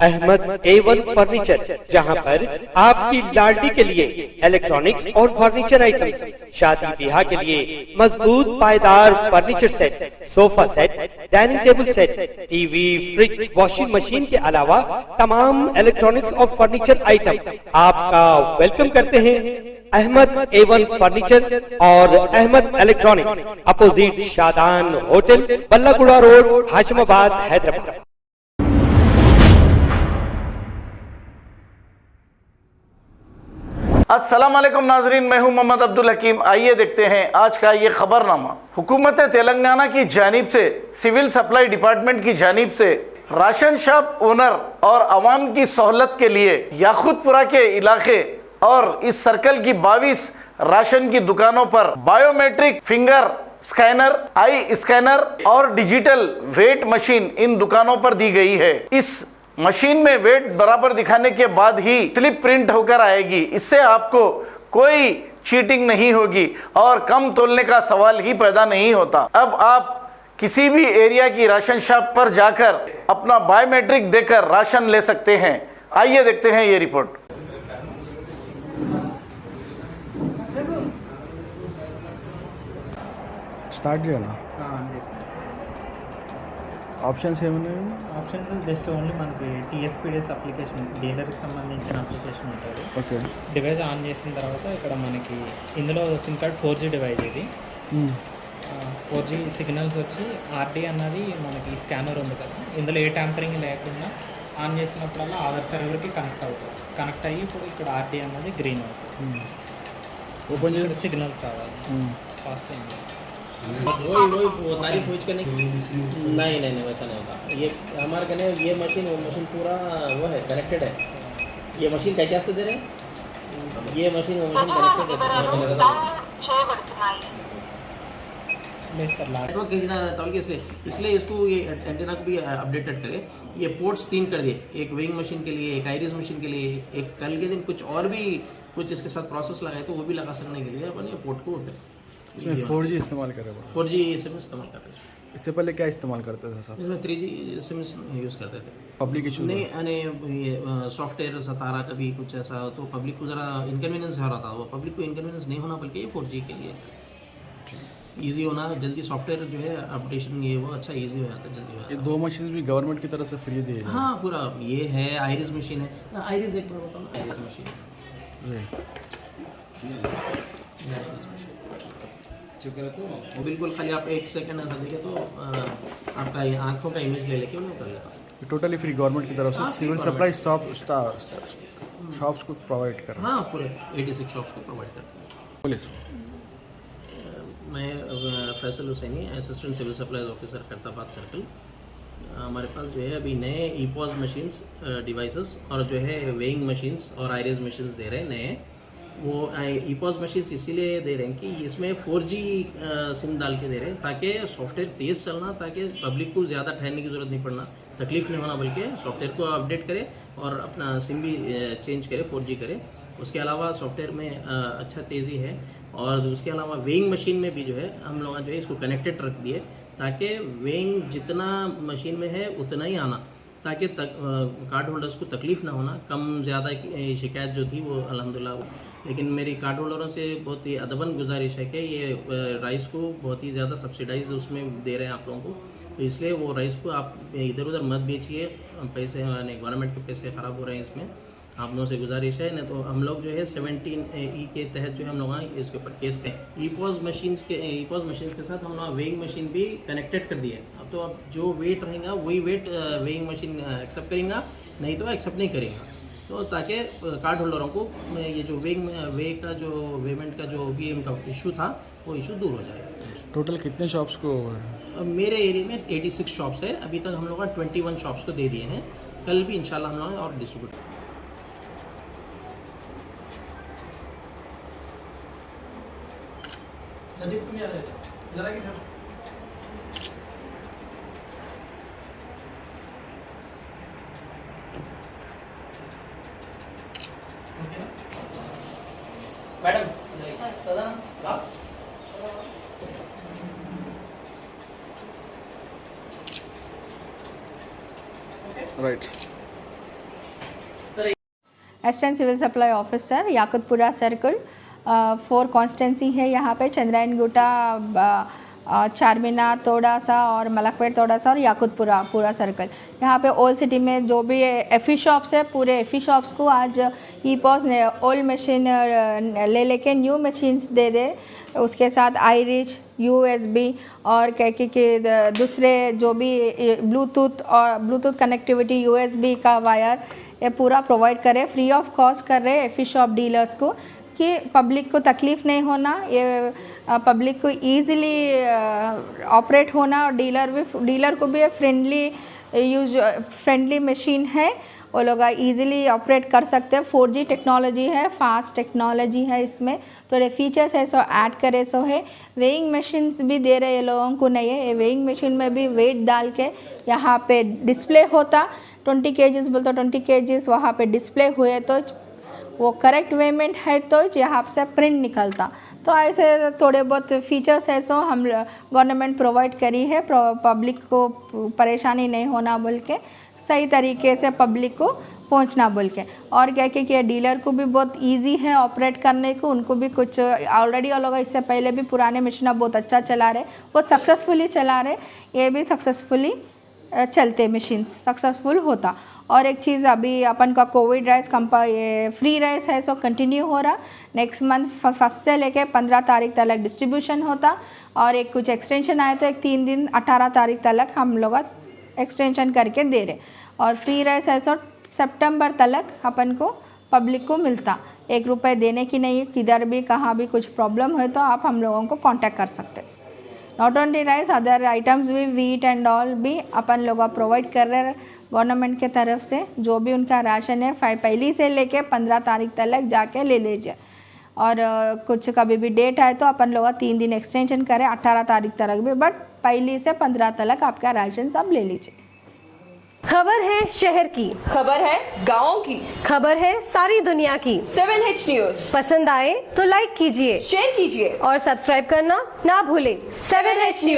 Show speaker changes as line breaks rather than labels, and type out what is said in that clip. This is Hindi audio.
अहमद A1 फर्नीचर, जहां पर आपकी लाडली के लिए इलेक्ट्रॉनिक्स और फर्नीचर आइटम्स, शादी ब्याह के लिए मजबूत पायदार furniture set, sofa set, dining table set, TV, fridge, washing machine के अलावा तमाम इलेक्ट्रॉनिक्स और फर्नीचर आइटम आपका वेलकम करते हैं। अहमद A1 फर्नीचर और Ahmed electronics, opposite Shadan hotel, Ballaguda road, Hashimabad, Hyderabad.
अस्सलाम वालेकुम नाजरीन, मैं हूं मोहम्मद अब्दुल हकीम। आइए देखते हैं आज का ये खबरनामा। हुकूमत तेलंगाना की जानिब से सिविल सप्लाई डिपार्टमेंट की जानिब से राशन शॉप ओनर और आवाम की सहूलत के लिए याकूतपुरा के इलाके और इस सर्कल की 22 राशन की दुकानों पर बायोमेट्रिक फिंगर स्कैनर, आई स्कैनर और डिजिटल वेट मशीन इन दुकानों पर दी गई है। इस मशीन में वेट बराबर दिखाने के बाद ही स्लिप प्रिंट होकर आएगी। इससे आपको कोई चीटिंग नहीं होगी और कम तोलने का सवाल ही पैदा नहीं होता। अब आप किसी भी एरिया की राशन शॉप पर जाकर अपना बायोमेट्रिक देकर राशन ले सकते हैं। आइए देखते हैं ये रिपोर्ट।
స్టార్ట్ చేయాలా? ఆప్షన్స్ ఏమున్నాయి?
ఆప్షన్స్ జస్ట్ ఓన్లీ మనకి టీఎస్పీడీఎస్ అప్లికేషన్, డీలర్కి సంబంధించిన అప్లికేషన్ ఉంటుంది.
ఓకే.
డివైస్ ఆన్ చేసిన తర్వాత ఇక్కడ మనకి ఇందులో సిమ్ కార్డ్ 4G డివైస్ ఇది. 4G సిగ్నల్స్ వచ్చి ఆర్డీ అన్నది మనకి స్కానర్ ఉంది కదా, ఇందులో ఏ ట్యాంపరింగ్ లేకుండా ఆన్ చేసినప్పుడల్లా ఆధార్ సర్వర్కి కనెక్ట్ అవుతుంది. కనెక్ట్ అయ్యి ఇప్పుడు ఇక్కడ ఆర్డీ అన్నది గ్రీన్ అవుతుంది.
ఓపెన్ చేసి
సిగ్నల్స్ కావాలి పాస్ అయింది.
वो तारीफ यूज करने नहीं वैसा नहीं होता। ये हमारे कहने ये मशीन वो मशीन पूरा वो है कनेक्टेड है। ये मशीन क्या से दे रहे हैं, ये मशीन वो मशीन कनेक्टेड है इसलिए इसको ये एंटेना को भी अपडेटेड करे। ये पोर्ट्स 3 कर दिए, एक वेइंग मशीन के लिए, एक आइरिस मशीन के लिए, एक कल के दिन कुछ और भी कुछ इसके साथ प्रोसेस लगाए तो वो भी लगा सकने के लिए अपन ये पोर्ट को होते हैं।
इसमें 4G इस्तेमाल करे?
4G सिम इस्तेमाल करते हैं।
इससे पहले क्या इस्तेमाल करते थे सब?
इसमें 3G सिम यूज़ करते थे।
पब्लिक इशू
नहीं, यानी ये सॉफ्टवेयर सतारा कभी कुछ ऐसा तो पब्लिक को ज़रा इनकन्वीनियंस हो रहा था। वो पब्लिक को इनकन्वीनियंस नहीं होना बल्कि ये 4G के लिए ईजी होना, जल्दी सॉफ्टवेयर जो है अपडेशन ये वो अच्छा ईजी हो जाता है, जल्दी हो जाता है।
ये 2 मशीन भी गवर्नमेंट की तरफ से फ्री दी है?
हाँ पूरा ये है। आइरिस मशीन है, आइरिस एक बार बताओ ना, आइरिस मशीन वो बिल्कुल खाली आप 1 सेकंड ऐसा देखें तो आपका ये आंखों का इमेज ले लेके उन्हें कर लेता।
टोटली फ्री गवर्नमेंट की तरफ से सिविल सप्लाई शॉप्स को प्रोवाइड कर?
हाँ पूरे 86 शॉप्स को प्रोवाइड करते हैं।
पुलिस
मैं Faisal Husaini, assistant civil supplies officer Khairatabad circle. हमारे पास जो है अभी नए ईपॉज मशीन्स डिवाइसेस और जो है वेइंग मशीन्स और आइरिस मशीन्स दे रहे हैं नए। वो ईपॉज मशीन्स इसीलिए दे रहे हैं कि इसमें 4G सिम डाल के दे रहे हैं ताकि सॉफ्टवेयर तेज़ चलना, ताकि पब्लिक को ज़्यादा ठहरने की ज़रूरत नहीं पड़ना, तकलीफ नहीं होना, बल्कि सॉफ्टवेयर को अपडेट करे और अपना सिम भी चेंज करे, 4G करे। उसके अलावा सॉफ्टवेयर में अच्छा तेज़ी है। और उसके अलावा वेइंग मशीन में भी जो है हम लोग जो है इसको कनेक्टेड रख दिए ताकि वेइंग जितना मशीन में है उतना ही आना, ताकि कार्ड होल्डर्स को तकलीफ़ ना होना। कम ज़्यादा शिकायत जो थी वो अल्हम्दुलिल्लाह, लेकिन मेरी कार्ड होल्डरों से बहुत ही अदबन गुजारिश है कि ये राइस को बहुत ही ज़्यादा सब्सिडाइज उसमें दे रहे हैं आप लोगों को, तो इसलिए वो राइस को आप इधर उधर मत बेचिए। पैसे यानी गवर्नमेंट के पैसे ख़राब हो रहे हैं इसमें, आप लोगों से गुजारिश है। नहीं तो हम लोग जो है 17E के तहत जो है हम लोग इसके ऊपर केस करें। ईपॉज मशीन्स के साथ हम लोग वेइंग मशीन भी कनेक्टेड कर दिए। अब तो अब जो वेट रहेगा वही वेट वेइंग मशीन एक्सेप्ट करेगा, नहीं तो एक्सेप्ट नहीं करेगा। तो ताकि कार्ड होल्डरों को ये जो वेमेंट का जो भी इनका इशू था वो इशू दूर हो जाए।
टोटल कितने शॉप्स को?
मेरे एरिया में 86 शॉप्स है। अभी तक हम लोग 21 शॉप्स को दे दिए हैं। कल भी इंशाल्लाह हम लोग और distribute. Madam Sada
right.
Assistant civil supply officer, Yakutpura circle. 4 constituency है यहाँ पे, चंद्रायन गुटा, चारमीनार थोड़ा सा और मलकपेट थोड़ा सा और याकुतपुरा पूरा सर्कल। यहाँ पे ओल्ड सिटी में जो भी एफ़ी शॉप्स है, पूरे एफ़ी शॉप्स को आज ई-पॉस ने ओल्ड मशीन ले लेके न्यू मशीन्स दे दे, उसके साथ आईरिच, USB और के दूसरे जो भी ब्लूटूथ और ब्लूटूथ कनेक्टिविटी USB का वायर ये पूरा प्रोवाइड करे, फ्री ऑफ कॉस्ट कर रहे एफ़ी शॉप डीलर्स को, कि पब्लिक को तकलीफ़ नहीं होना, ये पब्लिक को ईज़िली ऑपरेट होना, और डीलर को भी फ्रेंडली मशीन है, वो लोग ईज़िली ऑपरेट कर सकते हैं। 4G टेक्नोलॉजी है, फास्ट टेक्नोलॉजी है इसमें, थोड़े फीचर्स है सो ऐड करे सो है। वेइंग मशीन्स भी दे रहे हैं लोगों को, नहीं है वेइंग मशीन में भी वेट डाल के यहाँ पे डिस्प्ले होता, 20 kgs बोलते 20 kgs वहाँ पे डिस्प्ले हुए तो वो करेक्ट पेमेंट है तो यहाँ से प्रिंट निकलता। तो ऐसे थोड़े बहुत फीचर्स है सो हम गवर्नमेंट प्रोवाइड करी है, पब्लिक को परेशानी नहीं होना बोल के, सही तरीके से पब्लिक को पहुंचना बोल के। और क्या कि डीलर को भी बहुत इजी है ऑपरेट करने को, उनको भी कुछ ऑलरेडी लोग इससे पहले भी पुराने मशीन बहुत अच्छा चला रहे, बहुत सक्सेसफुली चला रहे, ये भी सक्सेसफुली चलते मशीन सक्सेसफुल होता। और एक चीज़ अभी अपन का कोविड राइस ये फ्री राइस है सो कंटिन्यू हो रहा, नेक्स्ट मंथ 1 से लेके 15 तारीख तक डिस्ट्रीब्यूशन होता, और एक कुछ एक्सटेंशन आए तो एक 3 दिन 18 तारीख तक हम लोग एक्सटेंशन करके दे रहे। और फ्री राइस है सो सितंबर तक अपन को पब्लिक को मिलता, 1 रुपये देने की नहीं, किधर भी कहाँ भी कुछ प्रॉब्लम है तो आप हम लोगों को कांटेक्ट कर सकते। Not only rice, other items भी, वीट एंड ऑल भी अपन लोग प्रोवाइड कर रहे हैं गवर्नमेंट के तरफ से। जो भी उनका राशन है पहली से लेके 15 तारीख तक जाके ले लीजिए, और कुछ कभी भी डेट आए तो अपन लोग 3 दिन एक्सटेंशन करें 18 तारीख तक भी, बट पहली से 15 तक आपका राशन सब ले लीजिए।
खबर है शहर की,
खबर है गाँव की,
खबर है सारी दुनिया की।
7H न्यूज
पसंद आए तो लाइक कीजिए,
शेयर कीजिए
और सब्सक्राइब करना ना भूलें।
7H news.